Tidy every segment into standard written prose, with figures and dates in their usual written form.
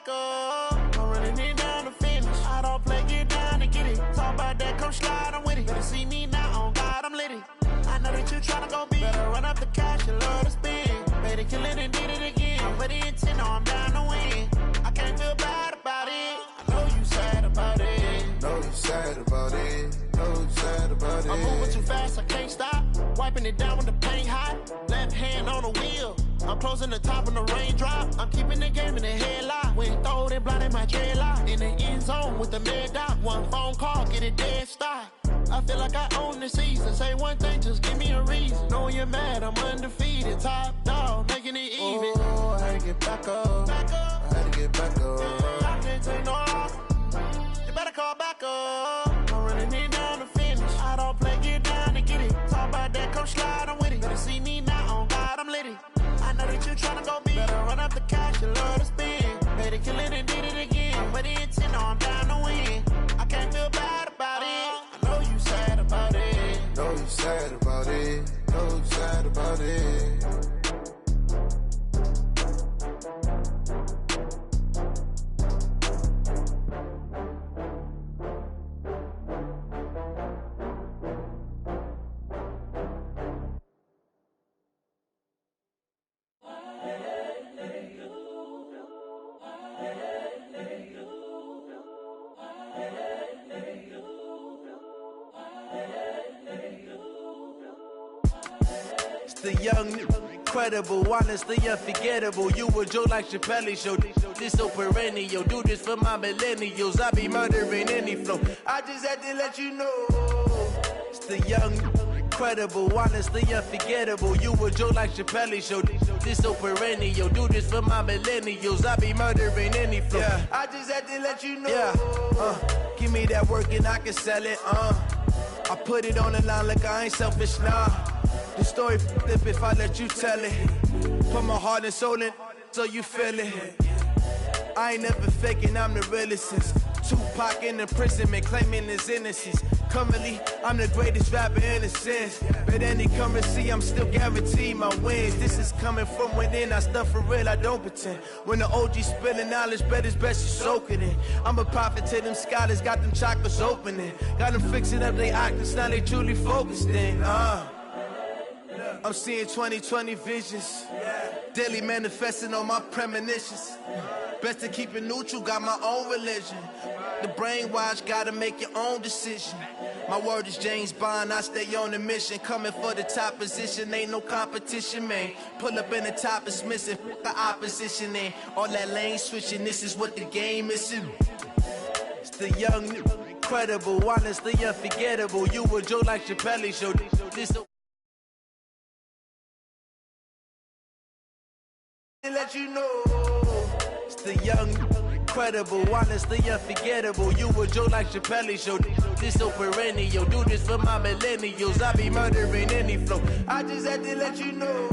back up. I'm running it down to finish. I don't play, get down and get it. Talk about that, come slide, I'm with it. Better see me now, on God, I'm litty. I know that you tryna go big. Better run up the cash, you love to spend. Better kill it and did it again. I'm with the intent, no, I'm down to win. I can't feel bad about it. I know you sad about it. Know you sad about it. Know you sad about it. I'm moving too fast, I can't stop. Wiping it down with the paint hot. Left hand on the wheel. I'm closing the top when the raindrop. I'm keeping the game in the headlock. When throwed and blinded my dreadlock. In the end zone with the mad dot. One phone call, get it dead stop. I feel like I own the season. Say one thing, just give me a reason. Knowing you're mad, I'm undefeated. Top dog, making it even. Oh, I had to get back up. Back up. I had to get back up. I can't take no off. You better call back up. I'm running it down to finish. I don't play, get down to get it. Talk about that, come slide, I'm with it. Better see me now, on God, I'm litty. I know that you tryna go big. Better run up the cash, you love to spend. Better kill it and did it again. I'm with the intent, no, I'm down to win. I can't feel bad about it. I know you sad about it. Know you sad about it. Know you sad about it. The young, incredible, honestly unforgettable. You a Joe like Chappelle show. This so perennial. Do this for my millennials. I be murdering any flow. I just had to let you know. It's the young, incredible, honestly unforgettable. You a Joe like Chappelle show. This so perennial. Do this for my millennials. I be murdering any flow. Yeah. I just had to let you know. Yeah. Give me that work and I can sell it. I put it on the line like I ain't selfish, nah. The story flip if I let you tell it. Put my heart and soul in so you feel it. I ain't never faking, I'm the realest since Tupac in imprisonment, claiming his innocence. Currently, I'm the greatest rapper in a sense. But any currency, I'm still guaranteed my wins. This is coming from within, I stuff for real, I don't pretend. When the OG spilling knowledge, bet it's best you soak it in. I'm a prophet to them scholars, got them chakras opening. Got them fixing up their octaves, now they truly focused in. I'm seeing 2020 visions. Daily manifesting on my premonitions. Best to keep it neutral, got my own religion. The brainwash, gotta make your own decision. My word is James Bond, I stay on a mission. Coming for the top position, ain't no competition, man. Pull up in the top, it's missing, the opposition in. All that lane switching, this is what the game is. It's the young, incredible, honestly unforgettable. You a Joe like Chappelle show. This let you know. It's the young, incredible, honestly unforgettable. You a Joe like Chappelle show. This so perennial. Do this for my millennials. I be murdering any flow. I just had to let you know.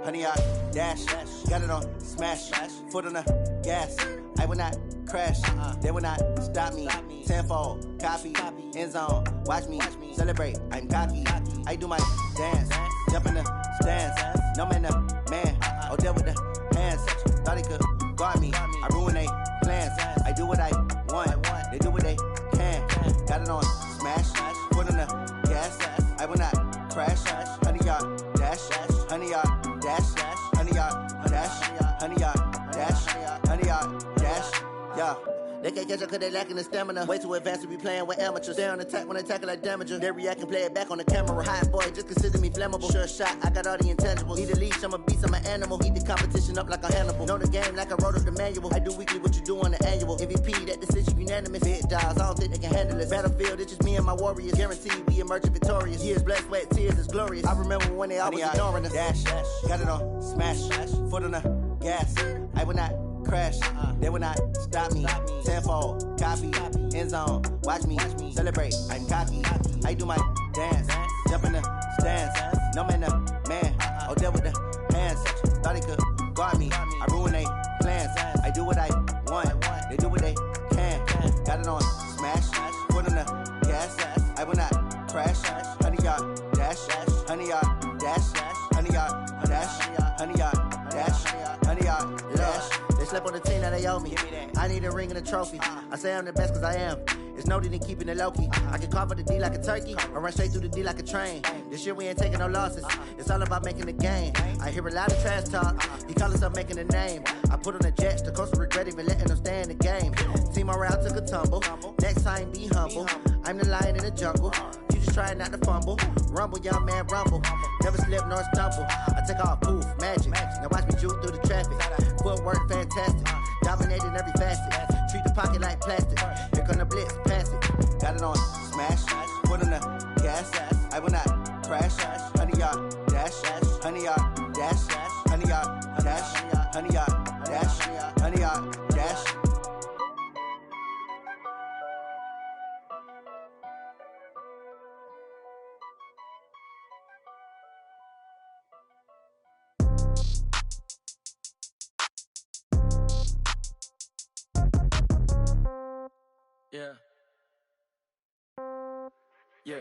Honey, I dash, got it on smash, foot on the gas. I will not crash, they will not stop me. Tenfold, copy, end zone, watch me celebrate. I'm cocky, I do my dance, jump in the stands. No man, the man, oh, deal with the hands. Thought he could guard me, I ruin they plans. I do what I want, they do what they can. Got it on smash, foot on the gas. I will not crash, honey, y'all dash, honey, y'all dash, honey, y'all dash, honey, y'all dash, honey, y'all dash, yeah. They can't catch up cause they lacking the stamina. Way too advanced to be playing with amateurs. Stay on attack when they tackle like damager. They react and play it back on the camera. Hot boy, just consider me flammable. Sure shot, I got all the intangibles. Need a leash, I'm a beast, I'm an animal. Eat the competition up like a Hannibal. Know the game like I wrote up the manual. I do weekly what you do on the annual. MVP, that decision unanimous. Big dogs, I don't think they can handle it. Battlefield, it's just me and my warriors. Guaranteed we emerge victorious. Years, blood, sweat, tears, it's glorious. I remember when they always ignoring us. Dash, got it on, smash, foot on the gas. I will not crash, they will not stop me. Tenfold, copy, end zone, watch me celebrate. I'm cocky, I do my dance, jump in the stands. No man, man, oh there with the hands. Thought he could guard me, I ruin they plans. I do what I want, they do what they can. Got it on, smash, foot on the gas. I will not crash, 100-yard dash, 100-yard dash, 100-yard dash, 100-yard dash, 100-yard dash. They slept on the team that they owe me. I need a ring and a trophy. I say I'm the best cause I am. It's no need in keeping it low-key. I can carve for the D like a turkey, or run straight through the D like a train. This year we ain't taking no losses. It's all about making the game. I hear a lot of trash talk. He call himself making a name. I put on the Jets. The coach will regret even letting them stay in the game. Team morale took a tumble. Next time be humble. I'm the lion in the jungle. You just trying not to fumble. Rumble, young man, rumble. Never slip nor stumble. I take off, poof, magic. Now watch me juke through the traffic. Footwork fantastic. Dominating every facet. Treat the pocket like plastic. Here come the blitz, pass it. Got it on, smash. Foot on the gas. I will not crash. 100-yard dash. 100-yard dash. 100-yard dash. 100-yard dash. 100-yard dash. Yeah. Yeah.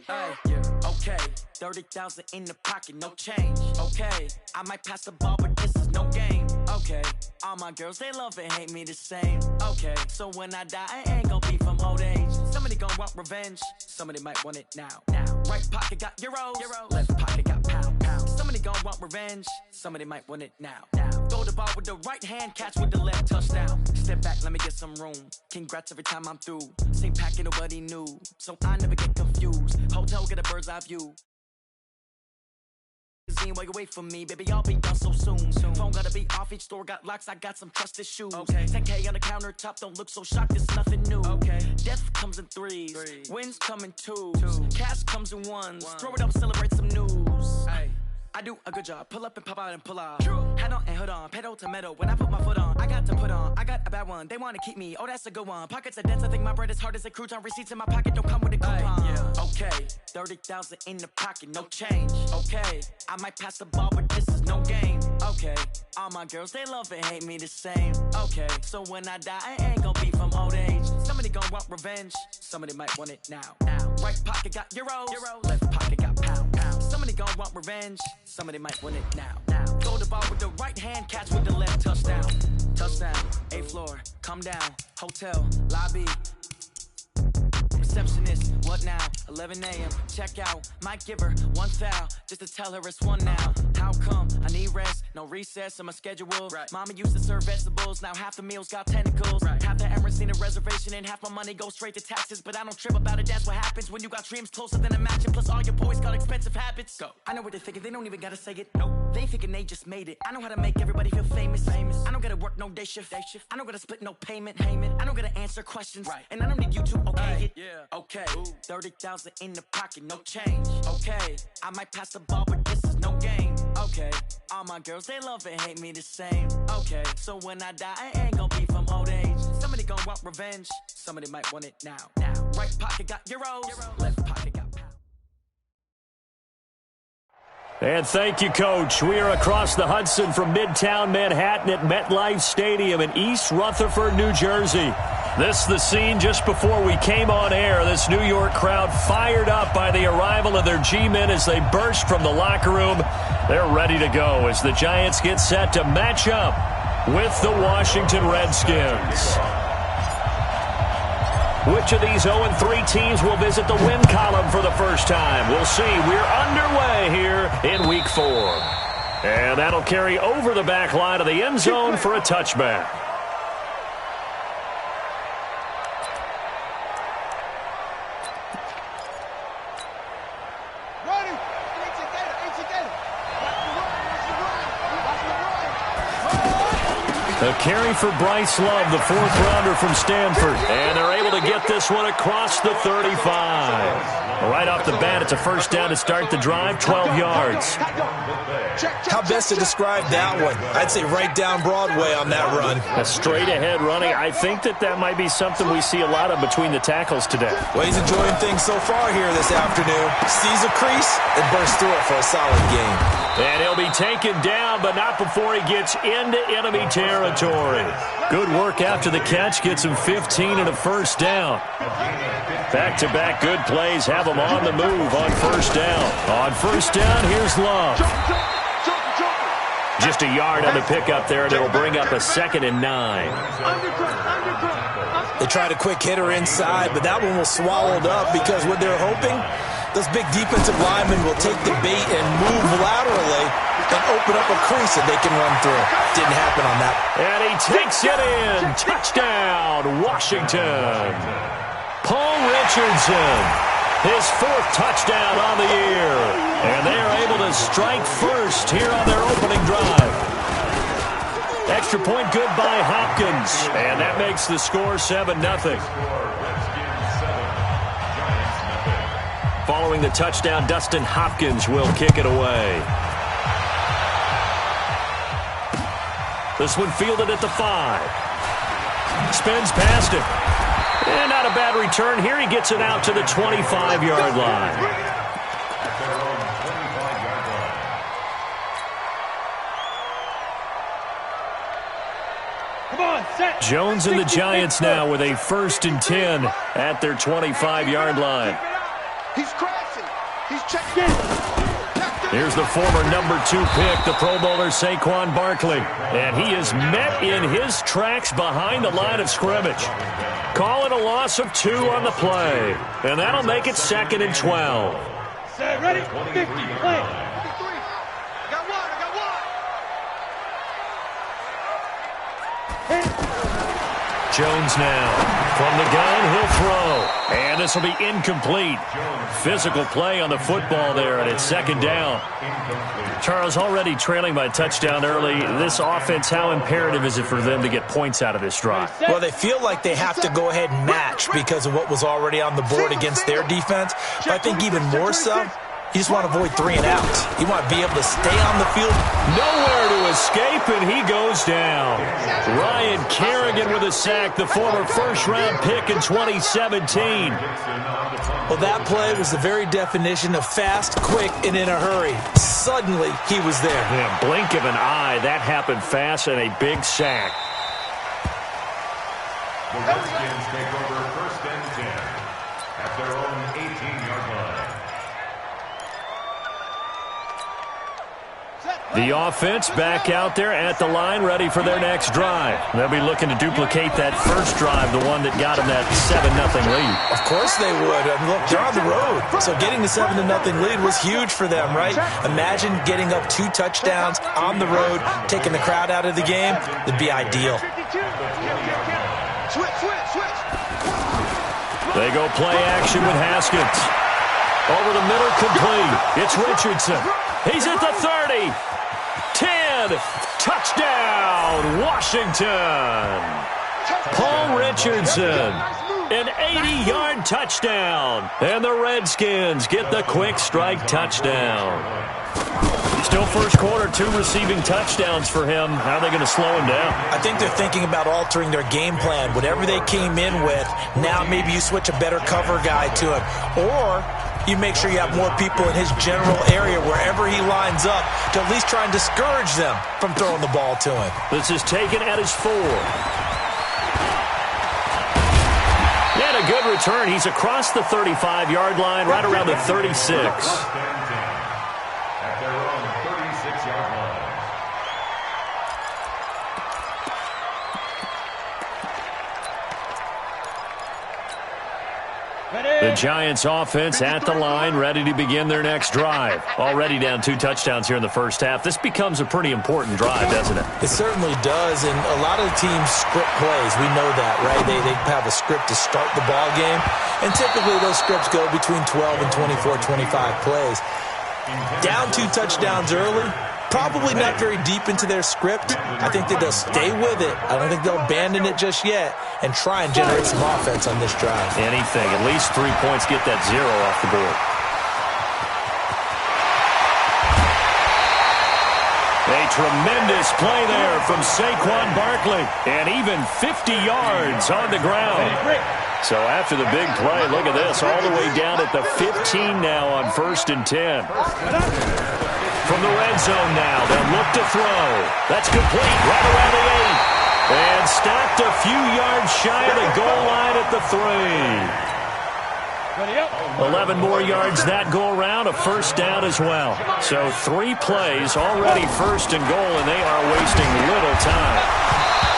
Hey, yeah. Okay. 30,000 in the pocket, no change. Okay. I might pass the ball, but this is no game. Okay. All my girls, they love and hate me the same. Okay. So when I die, I ain't gon' be from old age. Somebody gon' want revenge. Somebody might want it now. Right pocket got euros. Left pocket got pound. Somebody gon' want revenge. Somebody might want it now. Throw the ball with the right hand, catch with the left, touchdown. Step back, let me get some room. Congrats every time I'm through. Same packet, nobody knew, so I never get confused. Hotel, get a bird's eye view. While you wait for me, baby, I'll be done so soon. Phone gotta be off, each store got locks, I got some trusted shoes. Okay. 10K on the countertop, don't look so shocked, it's nothing new. Okay. Death comes in threes. Wins come in twos. Cash comes in ones. Throw it up, celebrate some news. Ay. I do a good job, pull up and pop out and pull off. Hat on and hood on, pedal to metal. When I put my foot on, I got to put on. I got a bad one, they wanna keep me, oh that's a good one. Pockets are dense, I think my bread is hard as a crouton. Receipts in my pocket don't come with a coupon. Yeah. Okay, 30,000 in the pocket, no change. Okay, I might pass the ball, but this is no game. Okay, all my girls, they love and hate me the same. Okay, so when I die, I ain't gon' be from old age. Somebody gon' want revenge, somebody might want it now. Right pocket got euros. Left pocket got pound. Somebody gon' want revenge, somebody might want it now. Throw the ball with the right hand, catch with the left, touchdown. Touchdown, 8th floor, come down, hotel, lobby. Receptionist, what now? 11 a.m. Check out. Might give her one foul just to tell her it's one now. How come? I need rest, no recess in my schedule. Right. Mama used to serve vegetables, now half the meals got tentacles. Right. Half the Emirates seen a reservation and half my money goes straight to taxes. But I don't trip about it, that's what happens when you got dreams closer than a match. And plus all your boys got expensive habits. Go. I know what they're thinking, they don't even gotta say it. Nope. They ain't thinking they just made it. I know how to make everybody feel famous. I don't gotta work no day shift. I don't gotta split no payment. I don't gotta answer questions. Right. And I don't need you to okay it. Yeah. Okay, 30,000 in the pocket, no change. Okay, I might pass the ball, but this is no game. Okay, all my girls, they love and hate me the same. Okay, so when I die, I ain't gon' be from old age. Somebody gon' want revenge, somebody might want it now. Right pocket got euros, left pocket got pound. And thank you, Coach. We are across the Hudson from Midtown Manhattan at MetLife Stadium in East Rutherford, New Jersey. This is the scene just before we came on air. This New York crowd fired up by the arrival of their G-men as they burst from the locker room. They're ready to go as the Giants get set to match up with the Washington Redskins. Which of these 0-3 teams will visit the win column for the first time? We'll see. We're underway here in Week 4. And that'll carry over the back line of the end zone for a touchback. A carry for Bryce Love, the fourth-rounder from Stanford. And they're able to get this one across the 35. Right off the bat, it's a first down to start the drive, 12 yards. How best to describe that one? I'd say right down Broadway on that run. A straight-ahead running. I think that might be something we see a lot of between the tackles today. Well, he's enjoying things so far here this afternoon. Sees a crease and bursts through it for a solid game. And he'll be taken down, but not before he gets into enemy territory. Good work after the catch. Gets him 15 and a first down. Back-to-back good plays have him on the move on first down. On first down, here's Love. Just a yard on the pickup there, and it'll bring up a 2nd and 9. They tried a quick hitter inside, but that one was swallowed up because what they're hoping, those big defensive linemen will take the bait and move laterally and open up a crease that they can run through. Didn't happen on that. And he takes it in. Touchdown, Washington. Paul Richardson, his 4th touchdown on the year. And they are able to strike first here on their opening drive. Extra point good by Hopkins. And that makes the score 7-0. Following the touchdown, Dustin Hopkins will kick it away. This one fielded at the 5. Spins past it. And not a bad return here. He gets it out to the 25-yard line. Jones and the Giants now with a 1st and 10 at their 25-yard line. He's crashing. He's checked in. Here's the former number 2 pick, the Pro Bowler Saquon Barkley. And he is met in his tracks behind the line of scrimmage. Calling a loss of 2 on the play. And that'll make it 2nd and 12. Set, ready, 50, play. 53. I got one. Jones now. From the gun, he'll throw. And this will be incomplete. Physical play on the football there, and it's 2nd down. Charles, already trailing by a touchdown early. This offense, how imperative is it for them to get points out of this drive? Well, they feel like they have to go ahead and match because of what was already on the board against their defense. But I think even more so, you just want to avoid 3 and outs. You want to be able to stay on the field. Nowhere to escape, and he goes down. Ryan Kerrigan with a sack, the former first-round pick in 2017. Well, that play was the very definition of fast, quick, and in a hurry. Suddenly, he was there. Yeah, blink of an eye. That happened fast, and a big sack. The Redskins take over 1st and 10 at their own 18-yard line. The offense back out there at the line, ready for their next drive. They'll be looking to duplicate that first drive, the one that got them that 7-0 lead. Of course they would. I mean, look, they're on the road. So getting the 7-0 lead was huge for them, right? Imagine getting up 2 touchdowns on the road, taking the crowd out of the game. It'd be ideal. They go play action with Haskins. Over the middle, complete. It's Richardson. He's at the 30. 10. Touchdown, Washington. Paul Richardson. An 80-yard touchdown. And the Redskins get the quick strike touchdown. Still first quarter, 2 receiving touchdowns for him. How are they going to slow him down? I think they're thinking about altering their game plan. Whatever they came in with, now maybe you switch a better cover guy to him. Or you make sure you have more people in his general area wherever he lines up to at least try and discourage them from throwing the ball to him. This is taken at his 4. And a good return. He's across the 35-yard line, right around the 36. At their own 36-yard line. The Giants offense at the line, ready to begin their next drive. Already down 2 touchdowns here in the first half. This becomes a pretty important drive, doesn't it? It certainly does, and a lot of the teams script plays. We know that, right? They have a script to start the ball game, and typically those scripts go between 12 and 24, 25 plays. Down 2 touchdowns early, Probably not very deep into their script. I think that they'll stay with it. I don't think they'll abandon it just yet and try and generate some offense on this drive. Anything. At least 3 points, get that 0 off the board. A tremendous play there from Saquon Barkley. And even 50 yards on the ground. So after the big play, look at this. All the way down at the 15 now on 1st and 10. From the red zone now, they'll look to throw. That's complete right around the 8. And stopped a few yards shy of the goal line at the 3. 11 more yards that go around, a first down as well. So 3 plays, already 1st and goal, and they are wasting little time.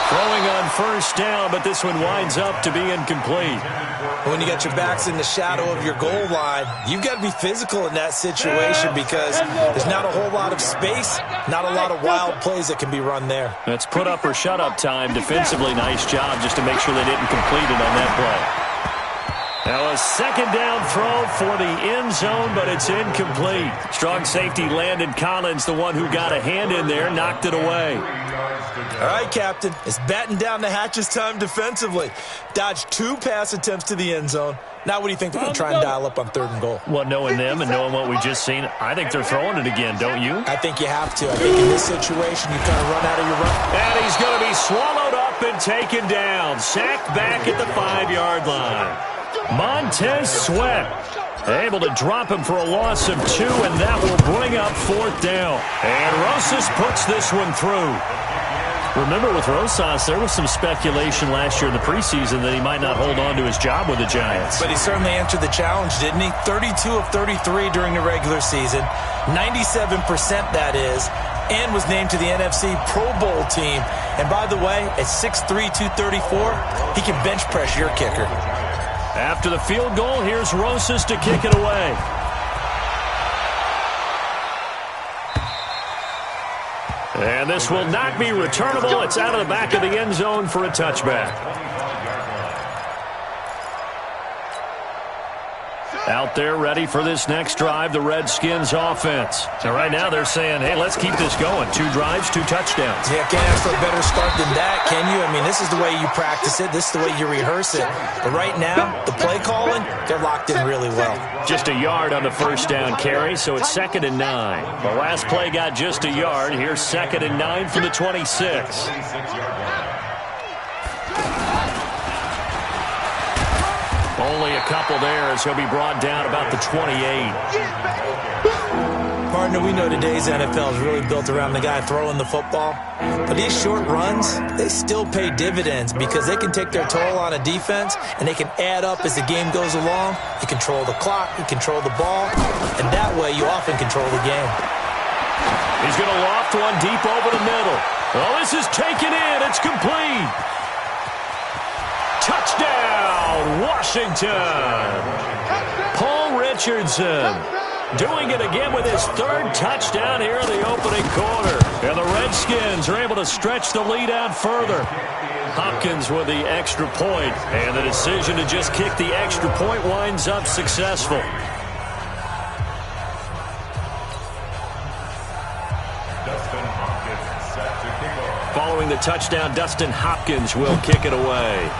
Throwing on 1st down, but this one winds up to be incomplete. When you got your backs in the shadow of your goal line, you've got to be physical in that situation because there's not a whole lot of space, not a lot of wild plays that can be run there. That's put up or shut up time. Defensively, nice job just to make sure they didn't complete it on that play. Now a second down throw for the end zone, but it's incomplete. Strong safety Landon Collins, the one who got a hand in there, knocked it away. All right, Captain. It's batten down the hatches time defensively. Dodged 2 pass attempts to the end zone. Now what do you think they're going to try and dial up on 3rd and goal? Well, knowing them and knowing what we just seen, I think they're throwing it again, don't you? I think you have to. I think in this situation, you kind of run out of your run. And he's going to be swallowed up and taken down. Sacked back at the 5-yard line. Montez Sweat able to drop him for a loss of 2, and that will bring up 4th down. And Rosas puts this one through. Remember, with Rosas, there was some speculation last year in the preseason that he might not hold on to his job with the Giants. But he certainly answered the challenge, didn't he? 32 of 33 during the regular season, 97% that is, and was named to the NFC Pro Bowl team. And by the way, at 6'3", 234, he can bench press your kicker. After the field goal, here's Rosas to kick it away. And this will not be returnable. It's out of the back of the end zone for a touchback. Out there ready for this next drive, the Redskins offense. So right now they're saying, hey, let's keep this going. 2 drives, 2 touchdowns. Yeah, can't ask for a better start than that, can you? I mean, this is the way you practice it. This is the way you rehearse it. But right now, the play calling, they're locked in really well. Just a yard on the 1st down carry, so it's 2nd and 9. The last play got just a yard. Here's 2nd and 9 from the 26. Only a couple there as he'll be brought down about the 28. Partner, we know today's NFL is really built around the guy throwing the football. But these short runs, they still pay dividends because they can take their toll on a defense and they can add up as the game goes along. You control the clock, you control the ball, and that way you often control the game. He's going to loft one deep over the middle. Well, this is taken in. It's complete. Touchdown, Washington. Paul Richardson doing it again with his 3rd touchdown here in the opening quarter. And the Redskins are able to stretch the lead out further. Hopkins with the extra point, and the decision to just kick the extra point winds up successful. Following the touchdown, Dustin Hopkins will kick it away.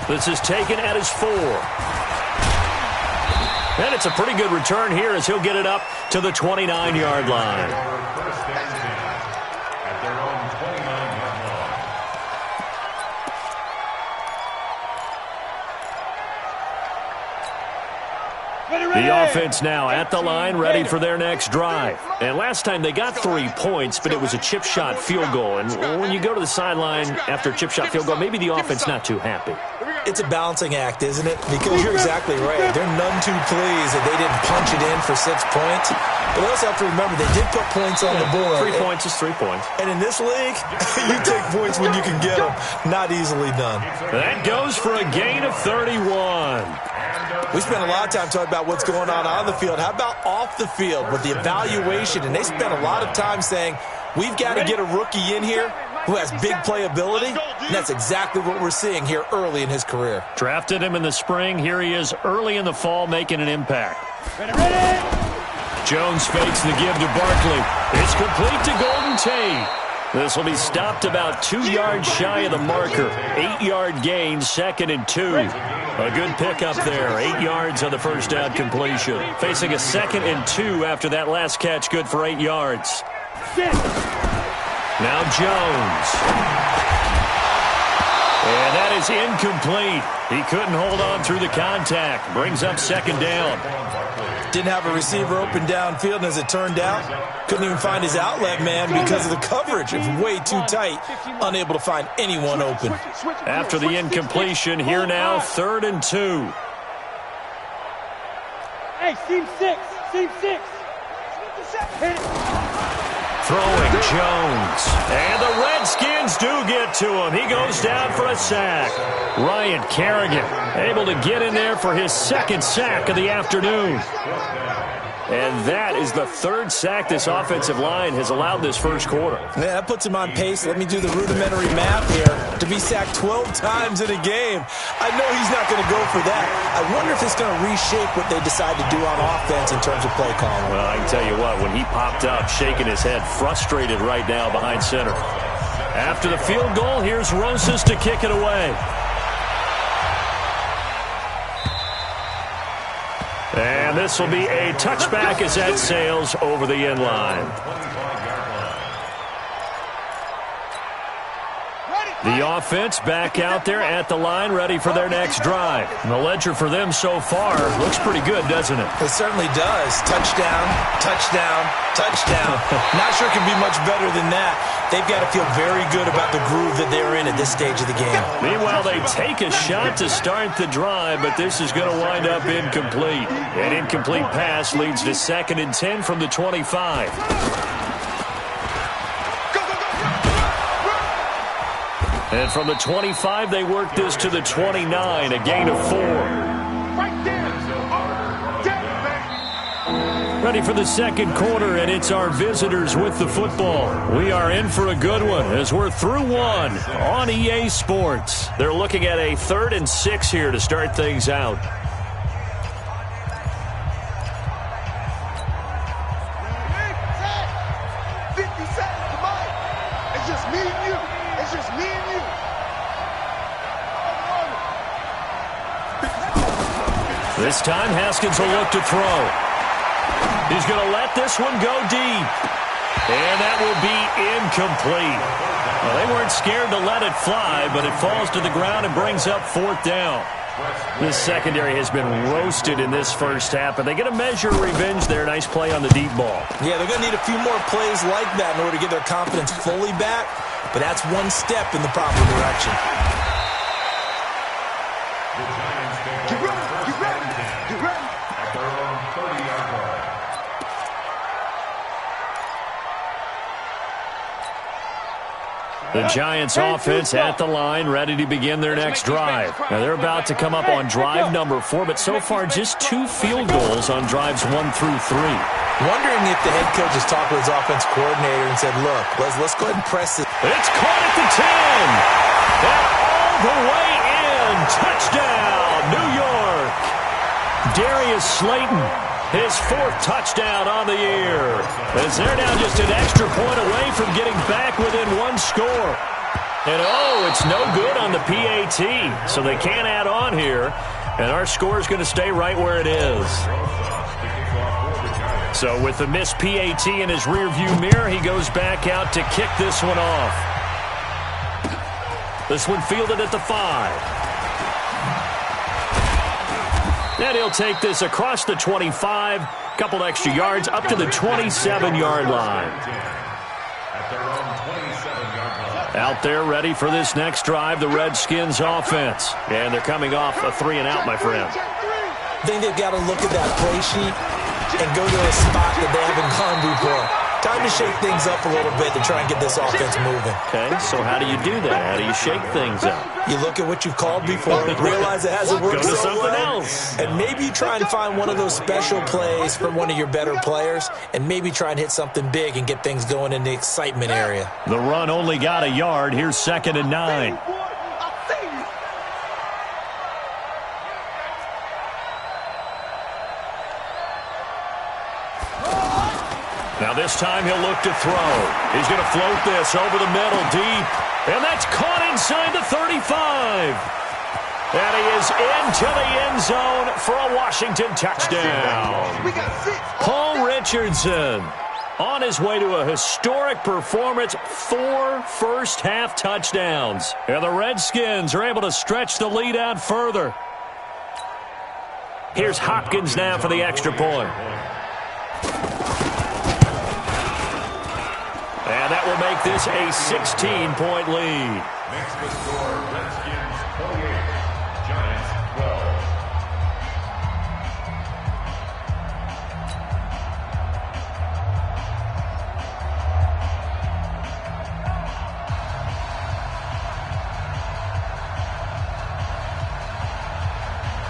This is taken at his 4. And it's a pretty good return here as he'll get it up to the 29-yard line. The offense now at the line, ready for their next drive. And last time they got 3 points, but it was a chip shot field goal. And when you go to the sideline after a chip shot field goal, maybe the offense not too happy. It's a balancing act, isn't it? Because you're exactly right. They're none too pleased that they didn't punch it in for 6 points. But we also have to remember they did put points on the board. 3 points is 3 points. And in this league, you take points when you can get them. Not easily done. That goes for a gain of 31. We spent a lot of time talking about what's going on the field. How about off the field with the evaluation? And they spent a lot of time saying, we've got to get a rookie in here who has big playability, and that's exactly what we're seeing here early in his career. Drafted him in the spring. Here he is early in the fall making an impact. Jones fakes the give to Barkley. It's complete to Golden Tate. This will be stopped about 2 yards shy of the marker. 8-yard gain, 2nd and 2. A good pickup there. 8 yards on the first down completion. Facing a 2nd and 2 after that last catch, good for 8 yards. Now Jones. And that is incomplete. He couldn't hold on through the contact. Brings up 2nd down. Didn't have a receiver open downfield, and as it turned out, couldn't even find his outlet man because of the coverage. It was way too tight, unable to find anyone open. After the incompletion, here now, 3rd and 2. Hey, seam 6. Throwing Jones. And the Redskins do get to him. He goes down for a sack. Ryan Kerrigan able to get in there for his 2nd sack of the afternoon. And that is the 3rd sack this offensive line has allowed this first quarter. Yeah, that puts him on pace. Let me do the rudimentary math here. To be sacked 12 times in a game, I know he's not going to go for that. I wonder if it's going to reshape what they decide to do on offense in terms of play calling. Well, I can tell you what, when he popped up, shaking his head, frustrated right now behind center. After the field goal, here's Rosas to kick it away. And this will be a touchback as that sails over the end line. The offense back out there at the line, ready for their next drive. And the ledger for them so far looks pretty good, doesn't it? It certainly does. Touchdown, touchdown, touchdown. Not sure it can be much better than that. They've got to feel very good about the groove that they're in at this stage of the game. Meanwhile, they take a shot to start the drive, but this is going to wind up incomplete. An incomplete pass leads to 2nd and 10 from the 25. And from the 25, they work this to the 29, a gain of 4. Ready for the second quarter, and it's our visitors with the football. We are in for a good one as we're through one on EA Sports. They're looking at a 3rd and 6 here to start things out. This time, Haskins will look to throw. He's going to let this one go deep. And that will be incomplete. Well, they weren't scared to let it fly, but it falls to the ground and brings up 4th down. This secondary has been roasted in this first half, but they get a measure of revenge there. Nice play on the deep ball. Yeah, they're going to need a few more plays like that in order to get their confidence fully back, but that's one step in the proper direction. The Giants offense at the line, ready to begin their next drive. Now, they're about to come up on drive number 4, but so far just 2 field goals on drives 1 through 3. Wondering if the head coach has talked with his offense coordinator and said, look, let's go ahead and press it. It's caught at the 10. And all the way in. Touchdown, New York. Darius Slayton, his 4th touchdown on the year. As they're now just an extra point away from getting back within 1 score. And it's no good on the PAT, so they can't add on here. And our score is going to stay right where it is. So with the missed PAT in his rearview mirror, he goes back out to kick this one off. This one fielded at the 5. And he'll take this across the 25, couple extra yards, up to the 27-yard line. Out there ready for this next drive, the Redskins offense. And thee coming off a 3-and-out, my friend. I think they've got to look at that play sheet and go to a spot that they haven't gone before. Time to shake things up a little bit to try and get this offense moving. Okay, so how do you do that? How do you shake things up? You look at what you've called before, realize it hasn't worked Go to so something well, else. and maybe you try and find one of those special plays from one of your better players, and maybe try and hit something big and get things going in the excitement area. The run only got a yard. Here's 2nd and 9. Now this time he'll look to throw. He's going to float this over the middle deep. And that's caught inside the 35. And he is into the end zone for a Washington touchdown. We got 6. Paul Richardson on his way to a historic performance, 4 first-half touchdowns. And the Redskins are able to stretch the lead out further. Here's Hopkins now for the extra point. And that will make this a 16-point lead. Makes the score Redskins 28, Giants 12.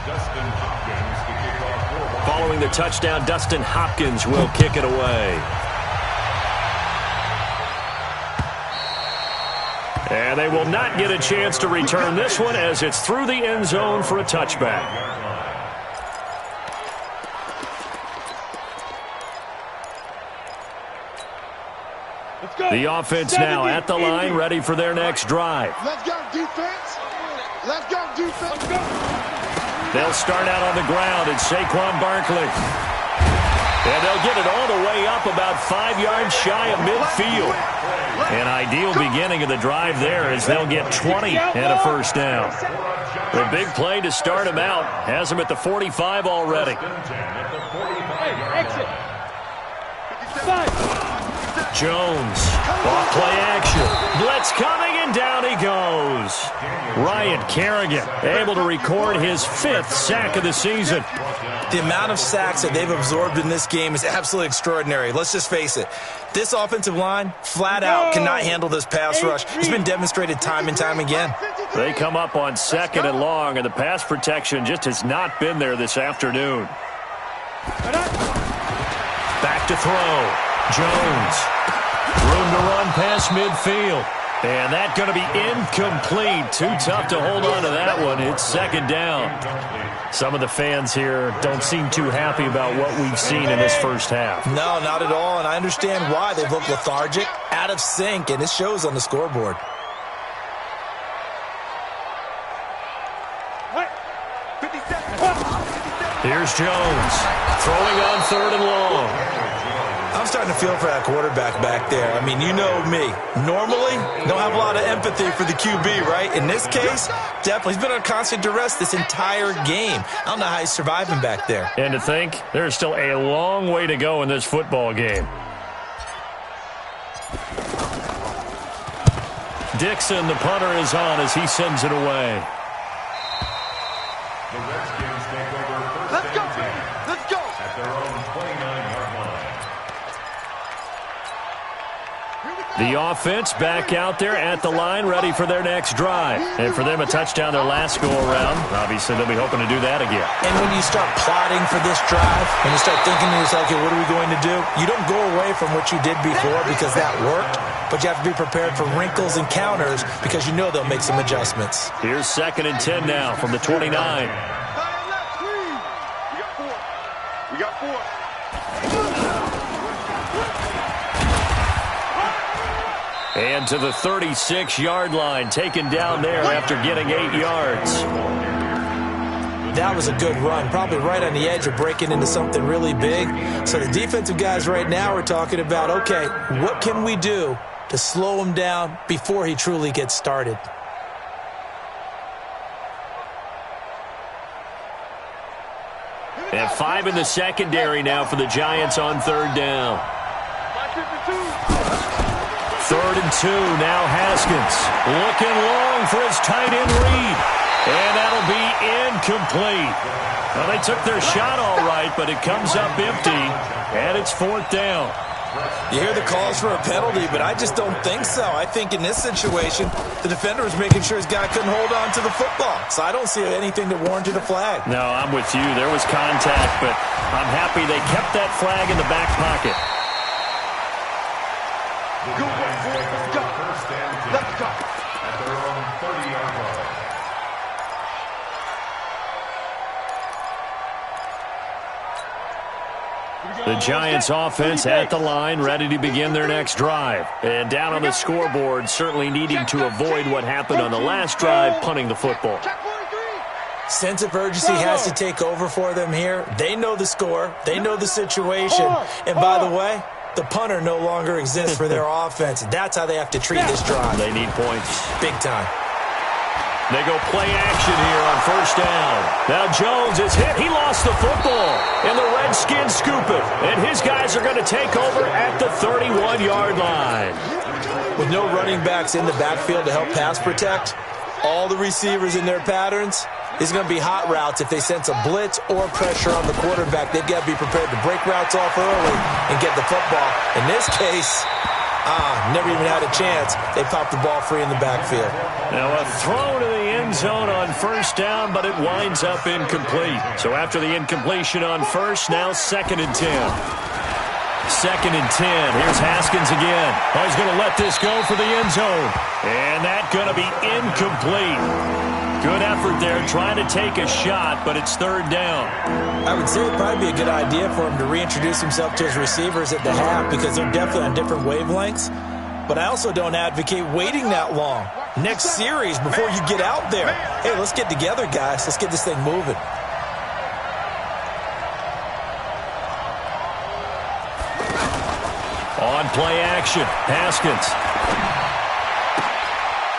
Dustin Hopkins to kick off for Washington. Following the touchdown, Dustin Hopkins will kick it away. And they will not get a chance to return this one as it's through the end zone for a touchback. The offense now at the line, ready for their next drive. Let's go, defense. Let's go, defense. They'll start out on the ground, and Saquon Barkley. And they'll get it all the way up about 5 yards shy of midfield. An ideal beginning of the drive there as they'll get 20 and a first down. The big play to start him out has him at the 45 already. Jones, off play action. Blitz coming, and down he goes. Ryan Kerrigan able to record his 5th sack of the season. The amount of sacks that they've absorbed in this game is absolutely extraordinary. Let's just face it. This offensive line, flat out, cannot handle this pass rush. It's been demonstrated time and time again. They come up on 2nd and long, and the pass protection just has not been there this afternoon. Back to throw. Jones. Room to run past midfield. And that's going to be incomplete. Too tough to hold on to that one. It's 2nd down. Some of the fans here don't seem too happy about what we've seen in this first half. No, not at all, and I understand why. They've looked lethargic, out of sync, and it shows on the scoreboard. Here's Jones, throwing on 3rd and long. I'm starting to feel for that quarterback back there. I mean, you know me. Normally, don't have a lot of empathy for the QB, right? In this case, definitely. He's been on constant duress this entire game. I don't know how he's surviving back there. And to think, there's still a long way to go in this football game. Dixon, the punter, is on as he sends it away. The Redskins take over first and 10. Let's go. At their own 29-yard line. The offense back out there at the line, ready for their next drive. And for them, a touchdown their last go-around. Obviously, they'll be hoping to do that again. And when you start plotting for this drive, when you start thinking to yourself, okay, what are we going to do? You don't go away from what you did before because that worked, but you have to be prepared for wrinkles and counters because you know they'll make some adjustments. Here's 2nd and 10 now from the 29. We got 4. And to the 36-yard line, taken down there after getting 8 yards. That was a good run, probably right on the edge of breaking into something really big. So the defensive guys right now are talking about, okay, what can we do to slow him down before he truly gets started? And 5 in the secondary now for the Giants on 3rd down. 3rd and 2, now Haskins. Looking long for his tight end read. And that'll be incomplete. Well, they took their shot all right, but it comes up empty, and it's 4th down. You hear the calls for a penalty, but I just don't think so. I think in this situation, the defender was making sure his guy couldn't hold on to the football. So I don't see anything that warranted a flag. No, I'm with you. There was contact, but I'm happy they kept that flag in the back pocket. Go, let's go. First and 10. Let's go. At their own 30-yard line. The Giants offense at the line, ready to begin their next drive. And down on the scoreboard, certainly needing to avoid what happened on the last drive, punting the football. Sense of urgency has to take over for them here. They know the score. They know the situation. And by the way, the punter no longer exists for their offense. That's how they have to treat this drive. They need points. Big time. They go play action here on first down. Now Jones is hit. He lost the football. And the Redskins scoop it. And his guys are going to take over at the 31-yard line. With no running backs in the backfield to help pass protect, all the receivers in their patterns, it's going to be hot routes. If they sense a blitz or pressure on the quarterback, they've got to be prepared to break routes off early and get the football. In this case, never even had a chance. They popped the ball free in the backfield. Now a throw to the end zone on first down, but it winds up incomplete. So after the incompletion on first, now 2nd and 10. 2nd and 10. Here's Haskins again. Oh, he's going to let this go for the end zone. And that's going to be incomplete. Good effort there, trying to take a shot, but it's 3rd down. I would say it'd probably be a good idea for him to reintroduce himself to his receivers at the half because they're definitely on different wavelengths. But I also don't advocate waiting that long. Next series before you get out there. Hey, let's get together, guys. Let's get this thing moving. On play action, Haskins.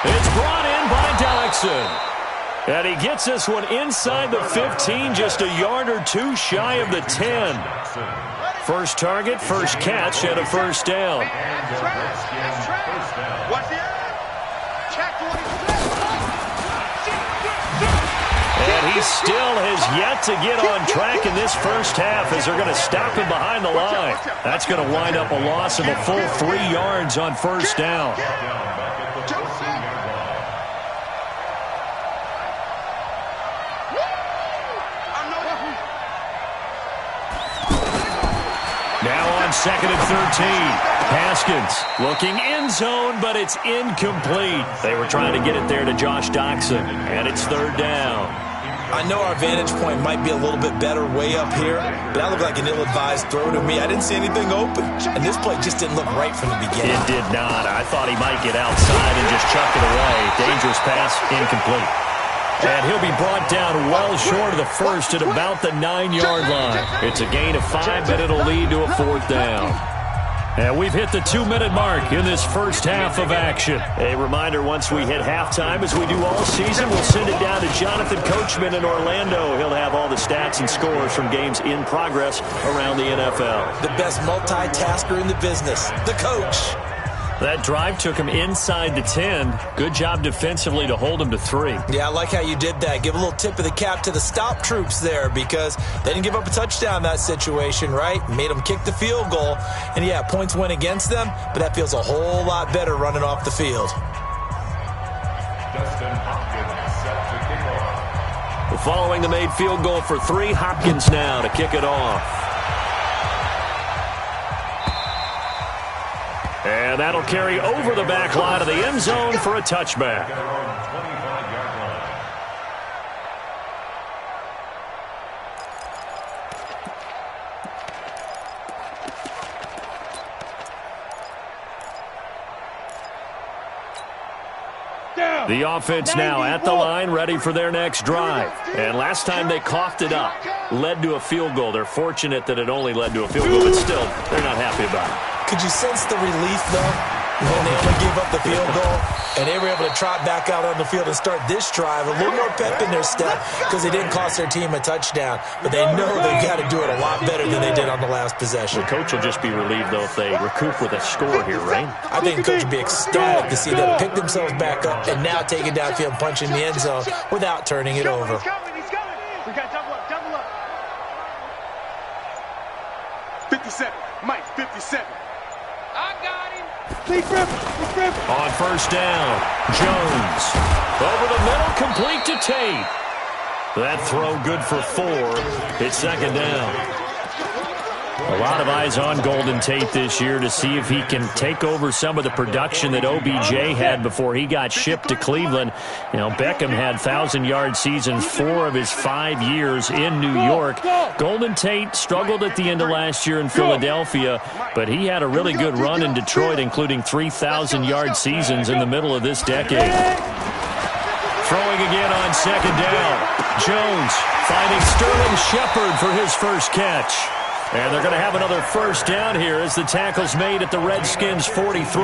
It's brought in by Dodson. And he gets this one inside the 15, just a yard or two shy of the 10. First target, first catch, and a first down. And he still has yet to get on track in this first half as they're going to stop him behind the line. That's going to wind up a loss of a full 3 yards on first down. Now on 2nd and 13. Haskins looking end zone, but it's incomplete. They were trying to get it there to Josh Doxson, and it's 3rd down. I know our vantage point might be a little bit better way up here, but that looked like an ill-advised throw to me. I didn't see anything open, and this play just didn't look right from the beginning. It did not. I thought he might get outside and just chuck it away. Dangerous pass, incomplete. And he'll be brought down well short of the first at about the 9-yard line. It's a gain of 5, but it'll lead to a 4th down. And we've hit the 2-minute mark in this first half of action. A reminder, once we hit halftime, as we do all season, we'll send it down to Jonathan Coachman in Orlando. He'll have all the stats and scores from games in progress around the NFL. The best multitasker in the business, the coach. That drive took him inside the 10. Good job defensively to hold him to 3. Yeah, I like how you did that. Give a little tip of the cap to the stop troops there because they didn't give up a touchdown in that situation, right? Made them kick the field goal. And, yeah, points went against them, but that feels a whole lot better running off the field. Dustin Hopkins set to kick off. Following the made field goal for 3, Hopkins now to kick it off. And that'll carry over the back line of the end zone for a touchback. The offense now at the line, ready for their next drive. And last time they coughed it up, led to a field goal. They're fortunate that it only led to a field goal, but still, they're not happy about it. Could you sense the relief, though, when they only gave up the field goal and they were able to trot back out on the field and start this drive? A little more pep in their step because they didn't cost their team a touchdown, but they know they've got to do it a lot better than they did on the last possession. The coach will just be relieved, though, if they recoup with a score here, right? I think the coach would be ecstatic to see them pick themselves back up and now take it downfield and punch in the end zone without turning it over. He's coming. We got double up. 57. Mike, 57. I got him. Keep ripping. On first down, Jones. Over the middle, complete to Tate. That throw good for 4. It's 2nd down. A lot of eyes on Golden Tate this year to see if he can take over some of the production that OBJ had before he got shipped to Cleveland. You know, Beckham had 1,000-yard seasons 4 of his 5 years in New York. Golden Tate struggled at the end of last year in Philadelphia, but he had a really good run in Detroit, including 3,000-yard seasons in the middle of this decade. Throwing again on second down. Jones finding Sterling Shepard for his first catch. And they're going to have another first down here as the tackle's made at the Redskins' 43.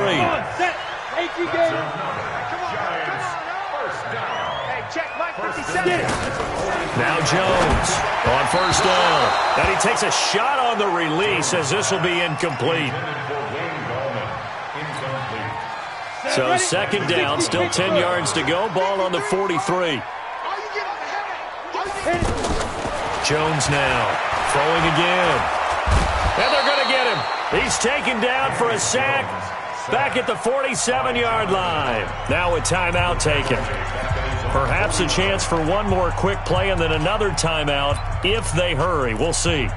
Now Jones on first down. And he takes a shot on the release as this will be incomplete. So second down, still 10 yards to go. Ball on the 43. Jones now throwing again. And they're going to get him. He's taken down for a sack back at the 47-yard line. Now a timeout taken. Perhaps a chance for one more quick play and then another timeout if they hurry. We'll see.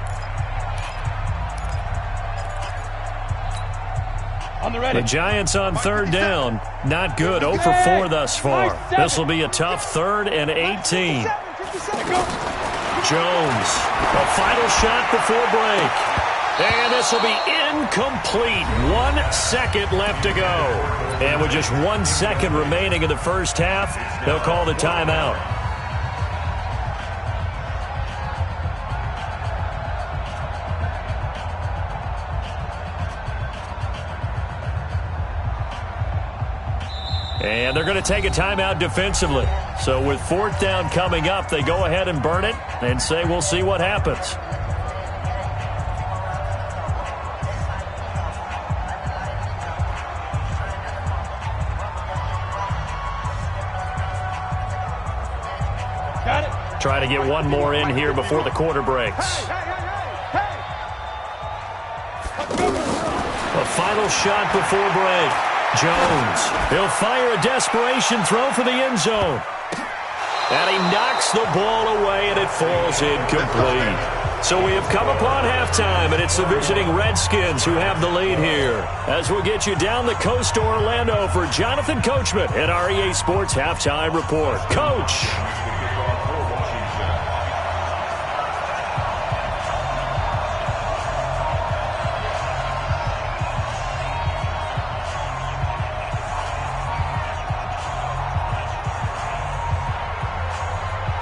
The Giants on third down. Not good. 0 for 4 thus far. This will be a tough 3rd and 18. Jones, a final shot before break. And this will be incomplete. 1 second left to go. And with just 1 second remaining in the first half, they'll call the timeout. And they're going to take a timeout defensively. So with 4th down coming up, they go ahead and burn it and say we'll see what happens. Try to get one more in here before the quarter breaks. A final shot before break. Jones, he'll fire a desperation throw for the end zone. And he knocks the ball away, and it falls incomplete. So we have come upon halftime, and it's the visiting Redskins who have the lead here. As we'll get you down the coast to Orlando for Jonathan Coachman at our EA Sports Halftime Report. Coach.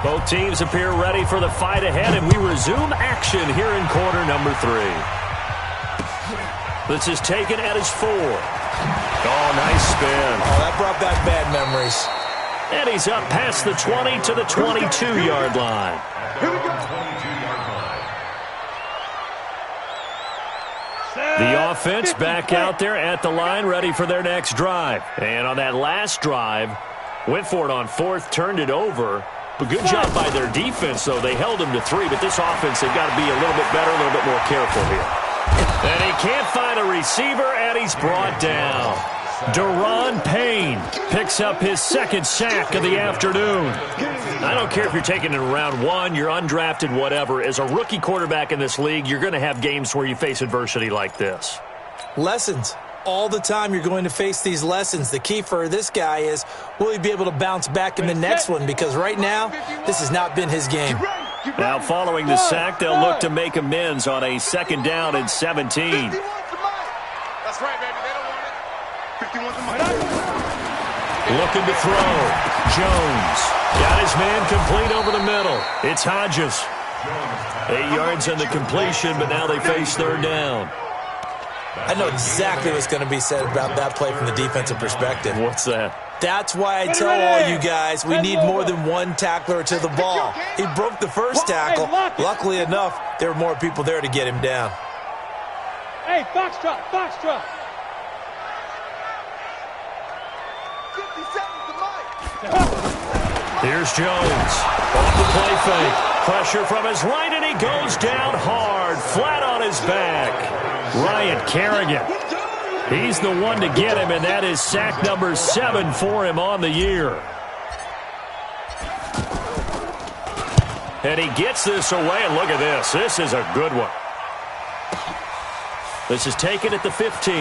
Both teams appear ready for the fight ahead, and we resume action here in quarter number 3. This is taken at his 4. Oh, nice spin. Oh, that brought back bad memories. And he's up past the 20 to the 22-yard line. The offense back out there at the line, ready for their next drive. And on that last drive, went for it on 4th, turned it over. But good job by their defense, though. They held him to 3, but this offense, they've got to be a little bit better, a little bit more careful here. And he can't find a receiver, and he's brought down. Deron Payne picks up his 2nd sack of the afternoon. I don't care if you're taking it in round 1, you're undrafted, whatever. As a rookie quarterback in this league, you're going to have games where you face adversity like this. Lessons. All the time you're going to face these lessons. The key for this guy is, will he be able to bounce back in the next one? Because right now, this has not been his game. Now following the sack, they'll look to make amends on a 2nd down and 17. That's right, baby. They don't want it. 51's the money. Looking to throw. Jones got his man complete over the middle. It's Hodges. 8 yards on the completion, but now they face 3rd down. I know exactly what's going to be said about that play from the defensive perspective. What's that? That's why I tell all you guys we need more than one tackler to the ball. He broke the first tackle. Luckily enough, there were more people there to get him down. Hey, Foxtrot, Foxtrot. Here's Jones. Off the play fake. Pressure from his right, and he goes down hard, flat on his back. Ryan Kerrigan. He's the one to get him, and that is sack number 7 for him on the year. And he gets this away, and look at this. This is a good one. This is taken at the 15.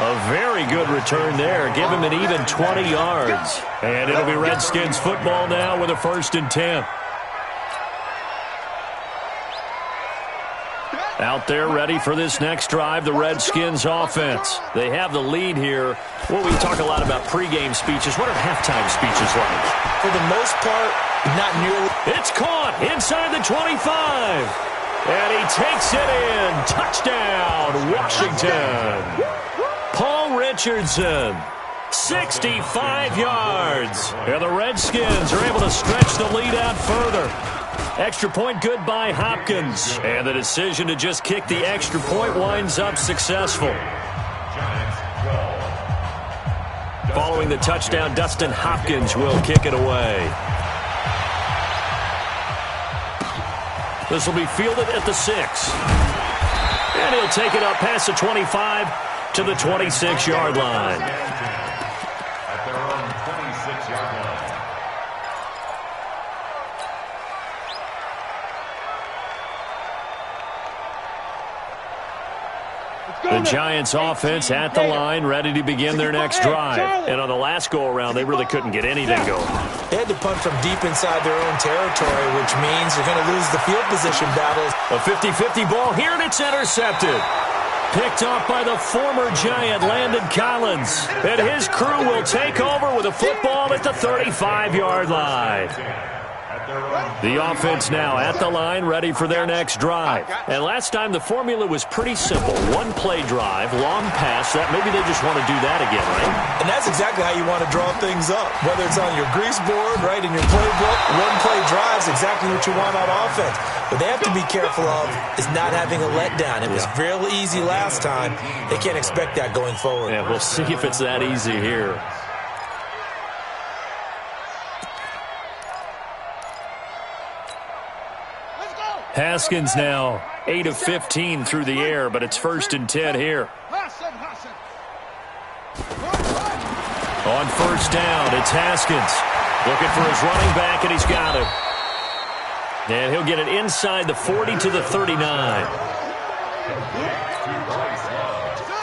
A very good return there. Give him an even 20 yards. And it'll be Redskins football now with a 1st and 10. Out there ready for this next drive, the Redskins offense. They have the lead here. Well, we talk a lot about pregame speeches. What are halftime speeches like? For the most part, not nearly. It's caught inside the 25. And he takes it in. Touchdown, Washington. Paul Richardson, 65 yards. And the Redskins are able to stretch the lead out further. Extra point good by Hopkins. And the decision to just kick the extra point winds up successful. Following the touchdown, Dustin Hopkins will kick it away. This will be fielded at the 6. And he'll take it up past the 25 to the 26-yard line. At their own 26-yard line. The Giants offense at the line, ready to begin their next drive. And on the last go-around, they really couldn't get anything going. They had to punt from deep inside their own territory, which means they're going to lose the field position battles. A 50-50 ball here, and it's intercepted. Picked off by the former Giant, Landon Collins. And his crew will take over with a football at the 35-yard line. The offense now at the line, ready for their next drive. And last time, the formula was pretty simple. One-play drive, long pass. That maybe they just want to do that again, right? And that's exactly how you want to draw things up. Whether it's on your grease board, right, in your playbook, one-play drive is exactly what you want on offense. What they have to be careful of is not having a letdown. It was real easy last time. They can't expect that going forward. Yeah, we'll see if it's that easy here. Haskins now 8 of 15 through the air, but it's 1st and 10 here. On 1st down, it's Haskins. Looking for his running back, and he's got it. And he'll get it inside the 40 to the 39.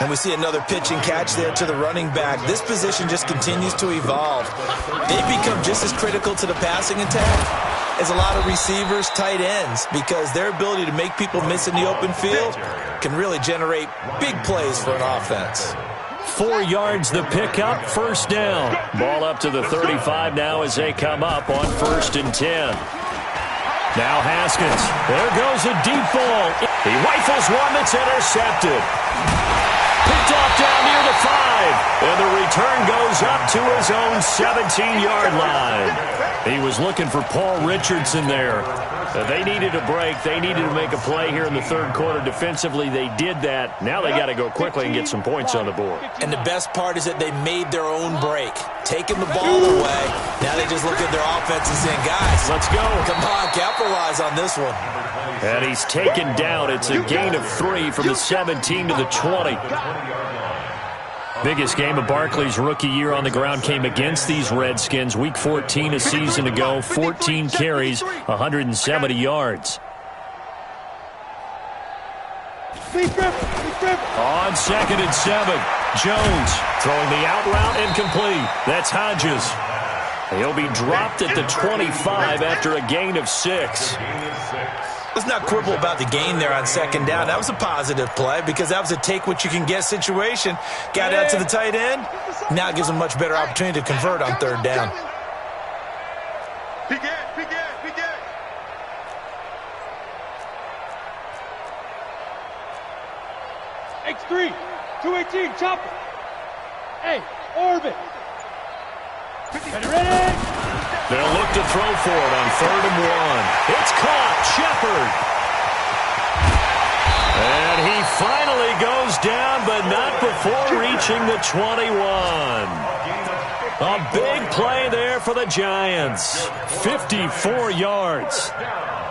And we see another pitch and catch there to the running back. This position just continues to evolve. They become just as critical to the passing attack as a lot of receivers, tight ends, because their ability to make people miss in the open field can really generate big plays for an offense. 4 yards the pickup, 1st down. Ball up to the 35 now as they come up on 1st and 10. Now Haskins. There goes a deep ball. He rifles one that's intercepted. Picked off down near the 5. And the return goes up to his own 17-yard line. He was looking for Paul Richardson there. They needed a break. They needed to make a play here in the 3rd quarter. Defensively, they did that. Now they got to go quickly and get some points on the board. And the best part is that they made their own break. Taking the ball away. Now they just look at their offense and saying, guys, let's go. Come on, capitalize on this one. And he's taken down. It's a gain of 3 from the 17 to the 20. Biggest game of Barkley's rookie year on the ground came against these Redskins. Week 14 a season ago, 14 carries, 170 yards. On 2nd and 7, Jones throwing the out route incomplete. That's Hodges. He'll be dropped at the 25 after a gain of 6. Let's not quibble about the gain there on 2nd down. That was a positive play because that was a take-what-you-can-get situation. Got out to the tight end. Now it gives them a much better opportunity to convert on 3rd down. X3, 218, chopper. Hey, orbit. Ready? They'll look to throw for it on 3rd and 1. It's caught. Shepard. And he finally goes down, but not before reaching the 21. A big play there for the Giants. 54 yards.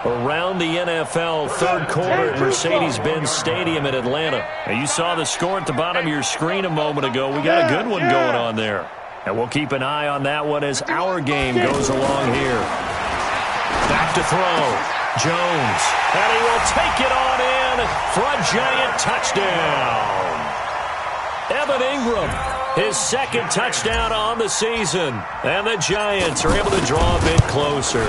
Around the NFL 3rd quarter at Mercedes-Benz Stadium in Atlanta. Now, you saw the score at the bottom of your screen a moment ago. We got a good one going on there. And we'll keep an eye on that one as our game goes along here. Back to throw. Jones, and he will take it on in for a giant touchdown. Evan Ingram, his second touchdown on the season, and the Giants are able to draw a bit closer.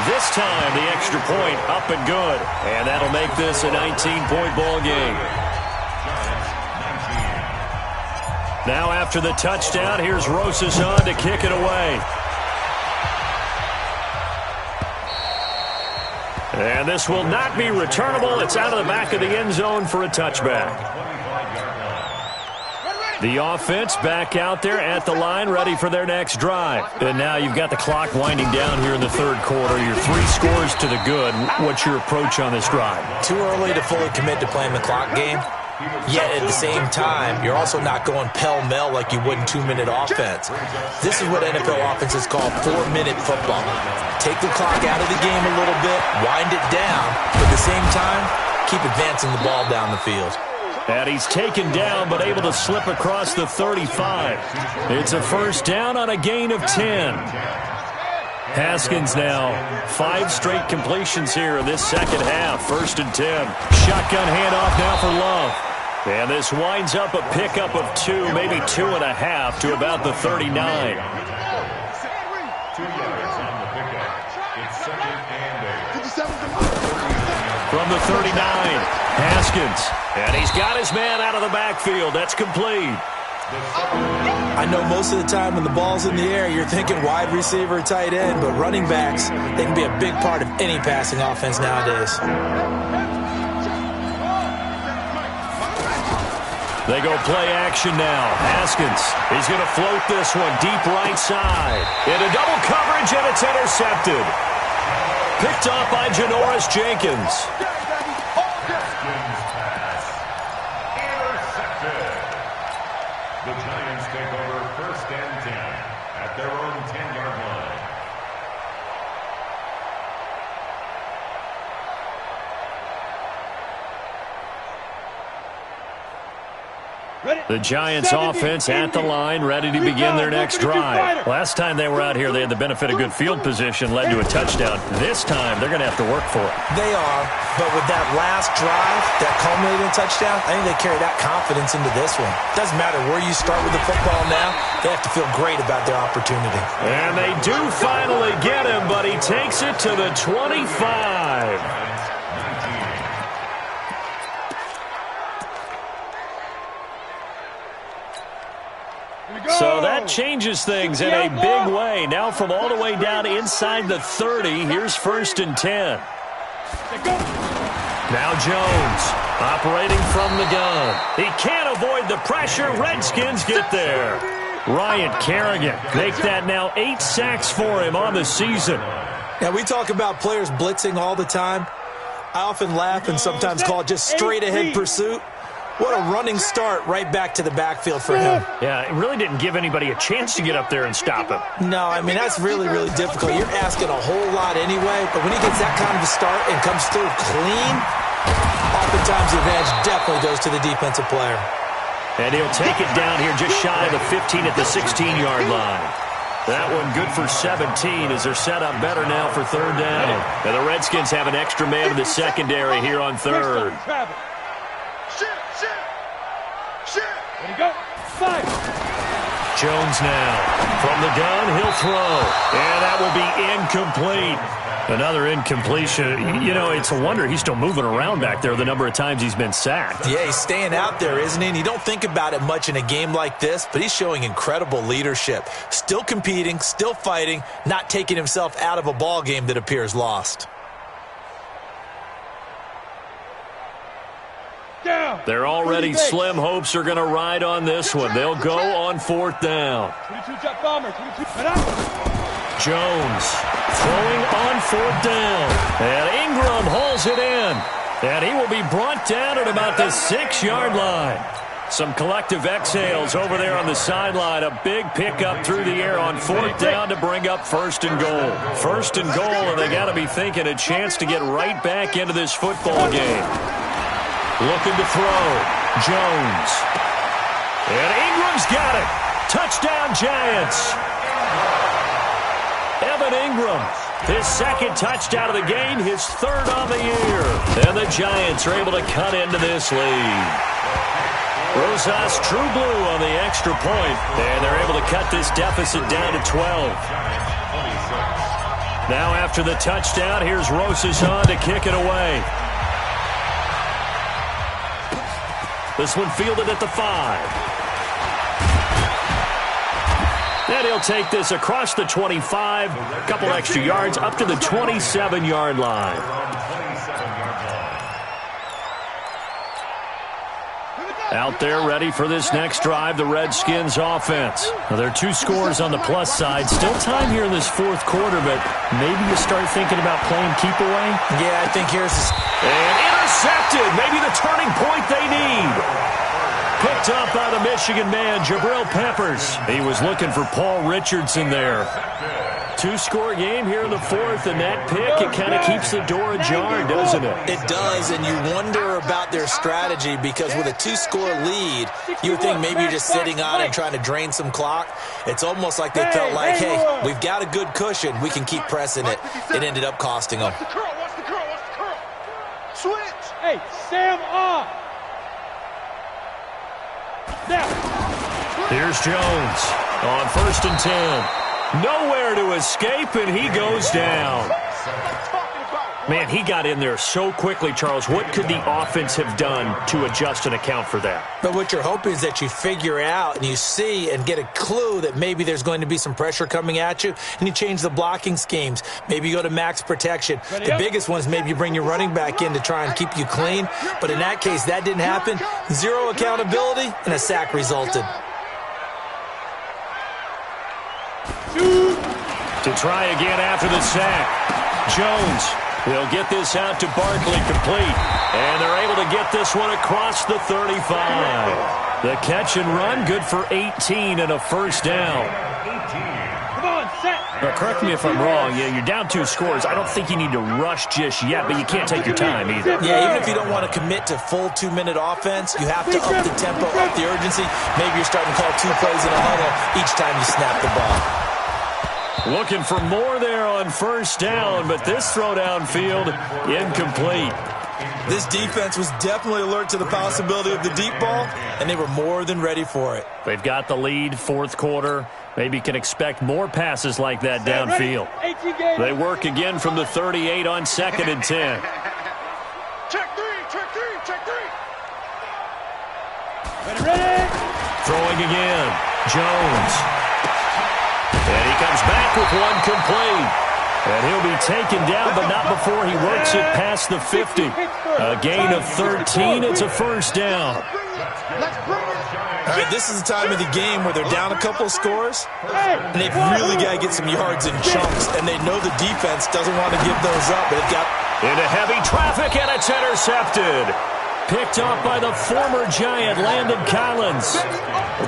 This time, the extra point up and good, and that'll make this a 19-point ball game. Now after the touchdown, here's Rosas on to kick it away. And this will not be returnable. It's out of the back of the end zone for a touchback. The offense back out there at the line, ready for their next drive. And now you've got the clock winding down here in the third quarter. You're 3 scores to the good. What's your approach on this drive? Too early to fully commit to playing the clock game. Yet at the same time, you're also not going pell-mell like you would in 2-minute offense. This is what NFL offenses call 4-minute football. Take the clock out of the game a little bit, wind it down, but at the same time, keep advancing the ball down the field. And he's taken down but able to slip across the 35. It's a first down on a gain of 10. Haskins now 5 straight completions here in this second half. 1st and 10. Shotgun handoff now for Love. And this winds up a pickup of 2, maybe 2.5 to about the 39. 2 yards on the pickup. It's 2nd and 8. From the 39, Haskins. And he's got his man out of the backfield. That's complete. I know most of the time when the ball's in the air, you're thinking wide receiver, tight end, but running backs, they can be a big part of any passing offense nowadays. They go play action now. Haskins, he's going to float this one deep right side. Into double coverage, and it's intercepted. Picked off by Janoris Jenkins. The Giants take over 1st and 10 at their own 10-yard line. The Giants offense at the line, ready to begin their next drive. Last time they were out here, they had the benefit of good field position, led to a touchdown. This time, they're going to have to work for it. They are, but with that last drive, that culminating touchdown, I think they carry that confidence into this one. Doesn't matter where you start with the football now, they have to feel great about their opportunity. And they do finally get him, but he takes it to the 25. So that changes things in a big way. Now from all the way down inside the 30, here's 1st and 10. Now Jones operating from the gun. He can't avoid the pressure. Redskins get there. Ryan Kerrigan make that now 8 sacks for him on the season. Now we talk about players blitzing all the time. I often laugh and sometimes call it just straight ahead pursuit. What a running start right back to the backfield for him. Yeah, it really didn't give anybody a chance to get up there and stop him. No, I mean, that's really, really difficult. You're asking a whole lot anyway, but when he gets that kind of a start and comes through clean, oftentimes the advantage definitely goes to the defensive player. And he'll take it down here just shy of the 15 at the 16-yard line. That one good for 17 as they're set up better now for 3rd down. And the Redskins have an extra man in the secondary here on 3rd. Ready, go. 5. Jones now. From the gun, he'll throw. And that will be incomplete. Another incompletion. You know, it's a wonder he's still moving around back there the number of times he's been sacked. Yeah, he's staying out there, isn't he? And you don't think about it much in a game like this, but he's showing incredible leadership. Still competing, still fighting, not taking himself out of a ball game that appears lost. They're already slim hopes are going to ride on this one. They'll go on 4th down. Jones throwing on 4th down. And Ingram hauls it in. And he will be brought down at about the 6-yard line. Some collective exhales over there on the sideline. A big pickup through the air on 4th down to bring up 1st and goal. 1st and goal, and they got to be thinking a chance to get right back into this football game. Looking to throw. Jones. And Ingram's got it. Touchdown, Giants. Evan Ingram, his second touchdown of the game, his third on the year. And the Giants are able to cut into this lead. Rosas True Blue on the extra point, and they're able to cut this deficit down to 12. Now after the touchdown, here's Rosas on to kick it away. This one fielded at the 5. And he'll take this across the 25, a couple extra yards, up to the 27-yard line. Out there ready for this next drive, the Redskins offense. Now, there are 2 scores on the plus side. Still time here in this fourth quarter, but maybe you start thinking about playing keep away? Yeah, I think here's the... And intercepted! Maybe the turning point they need. Picked up by the Michigan man, Jabril Peppers. He was looking for Paul Richardson there. 2-score game here in the fourth, and that pick, it kind of keeps the door ajar, doesn't it? It does, and you wonder about their strategy because with a 2-score lead, you would think maybe you're just sitting on and trying to drain some clock. It's almost like they felt like, hey, we've got a good cushion. We can keep pressing it. It ended up costing them. Switch! Hey, Sam on! Now. Here's Jones on 1st and 10. Nowhere to escape, and he goes down. Man, he got in there so quickly, Charles. What could the offense have done to adjust and account for that? But what you're hoping is that you figure out and you see and get a clue that maybe there's going to be some pressure coming at you, and you change the blocking schemes. Maybe you go to max protection. The biggest one is maybe you bring your running back in to try and keep you clean. But in that case, that didn't happen. 0 accountability, and a sack resulted. To try again after the sack. Jones will get this out to Barkley, complete. And they're able to get this one across the 35. The catch and run, good for 18 and a first down. Come on, set. Now, correct me if I'm wrong. Yeah, you're down 2 scores. I don't think you need to rush just yet, but you can't take your time either. Yeah, even if you don't want to commit to full 2-minute offense, you have to up the tempo, up the urgency. Maybe you're starting to call 2 plays in a huddle each time you snap the ball. Looking for more there on first down, but this throw downfield, incomplete. This defense was definitely alert to the possibility of the deep ball, and they were more than ready for it. They've got the lead, fourth quarter. Maybe you can expect more passes like that downfield. They work again from the 38 on 2nd and 10. Check 3, check 3, check 3. Ready? Throwing again, Jones. And he comes back with one complete. And he'll be taken down, but not before he works it past the 50. A gain of 13. It's a first down. All right, this is the time of the game where they're down a couple of scores, and they've really got to get some yards in chunks, and they know the defense doesn't want to give those up. But they've got into heavy traffic, and it's intercepted. Picked off by the former Giant, Landon Collins.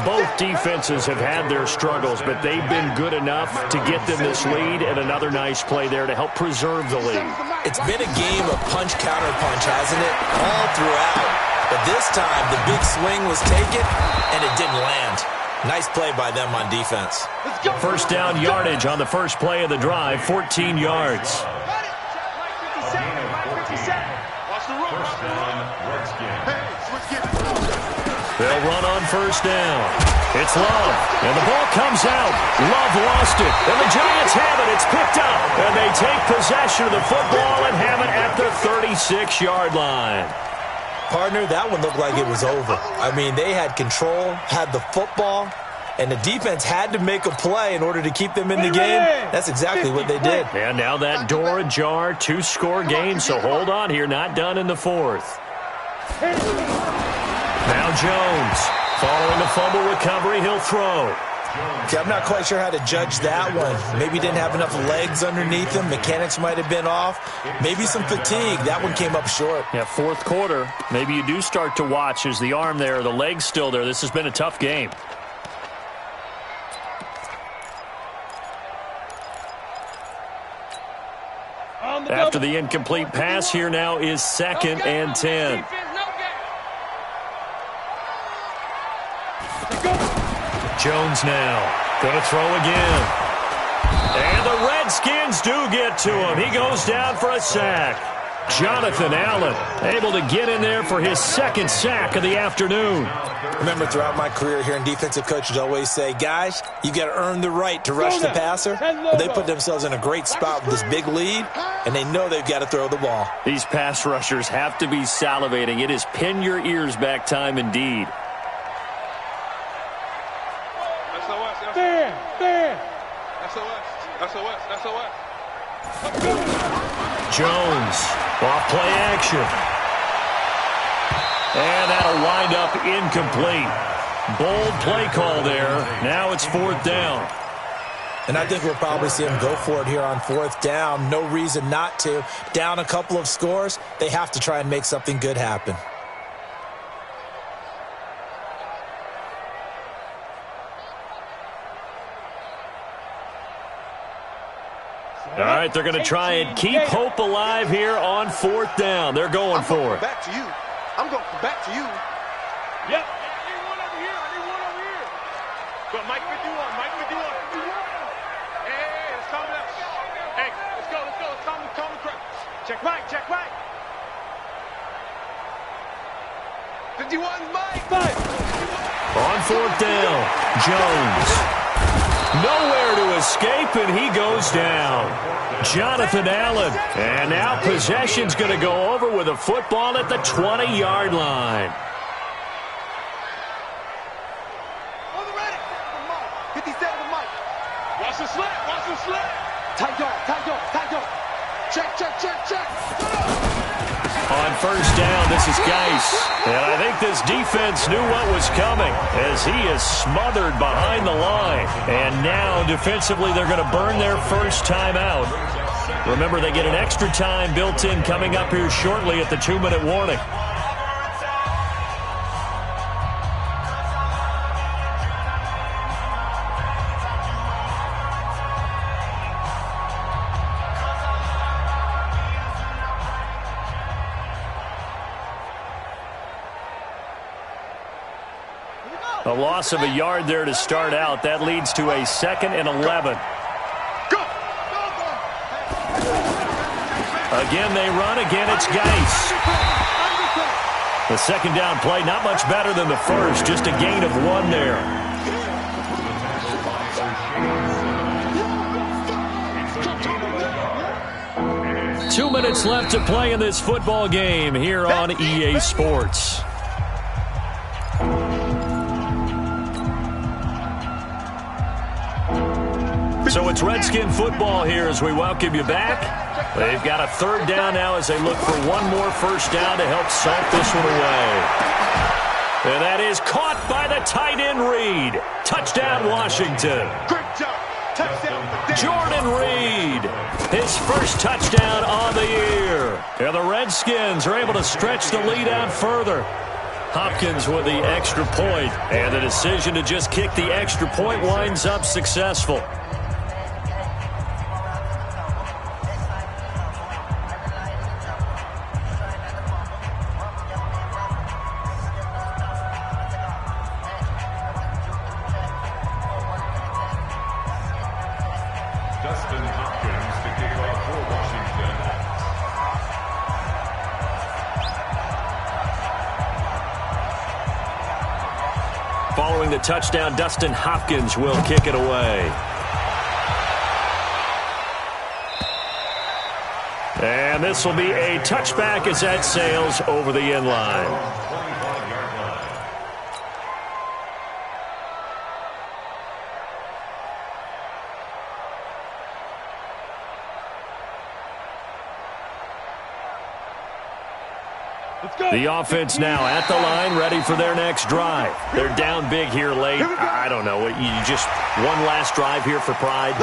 Both defenses have had their struggles, but they've been good enough to get them this lead, and another nice play there to help preserve the lead. It's been a game of punch-counter-punch, hasn't it? All throughout. But this time, the big swing was taken, and it didn't land. Nice play by them on defense. First down yardage on the first play of the drive, 14 yards. They'll run on first down. It's Love, and the ball comes out. Love lost it, and the Giants have it. It's picked up, and they take possession of the football and have it at the 36-yard line. Partner, that one looked like it was over. I mean, they had control, had the football, and the defense had to make a play in order to keep them in the game. That's exactly what they did. And now that door ajar, 2-score game, so hold on here, not done in the fourth. Now Jones, following the fumble recovery, he'll throw. Okay, I'm not quite sure how to judge that one. Maybe he didn't have enough legs underneath him. Mechanics might have been off. Maybe some fatigue. That one came up short. Yeah, fourth quarter. Maybe you do start to watch as the arm there, the leg's still there. This has been a tough game. After the incomplete pass, here now is 2nd and 10. Jones now going to throw again. And the Redskins do get to him. He goes down for a sack. Jonathan Allen able to get in there for his second sack of the afternoon. Remember, throughout my career here in defensive coaches always say, guys, you got to earn the right to rush the passer. But they put themselves in a great spot with this big lead, and they know they've got to throw the ball. These pass rushers have to be salivating. It is pin your ears back time indeed. Jones, off play action. And that'll wind up incomplete. Bold play call there. Now it's 4th down. And I think we'll probably see him go for it here on 4th down. No reason not to. Down a couple of scores, they have to try and make something good happen. All right, they're going to try and keep hope alive here on 4th down. They're going for it. Back to you. I'm going back to you. Yep. I need one over here. I need one over here. Go, Mike 51. Mike 51. Hey, let's calm down. Hey, let's go. Let's go. Let's calm the crowd. Check right. Check right. 51's Mike. On 4th down, Jones. Nowhere to escape, and he goes down. Jonathan Allen. And now possession's going to go over with a football at the 20-yard line. On the ready. 57 with Mike. Watch the slant. Watch the slant. Tight dog. Check. On 1st down, this is Geis. And I think this defense knew what was coming as he is smothered behind the line. And now, defensively, they're going to burn their first time out. Remember, they get an extra time built in coming up here shortly at the 2-minute warning. A loss of a yard there to start out. That leads to a 2nd and 11. Go. Again, they run. Again, it's Geis. The 2nd down play, not much better than the first. Just a gain of 1 there. Two minutes left to play in this football game here on EA Sports. So it's Redskin football here as we welcome you back. They've got a 3rd down now as they look for one more 1st down to help salt this one away. And that is caught by the tight end Reed. Touchdown, Washington. Great job. Touchdown. Jordan Reed, his first touchdown on the year. And the Redskins are able to stretch the lead out further. Hopkins with the extra point, and the decision to just kick the extra point winds up successful. Following the touchdown, Dustin Hopkins will kick it away. And this will be a touchback as that sails over the end line. The offense now at the line, ready for their next drive. They're down big here late. I don't know. You just one last drive here for pride.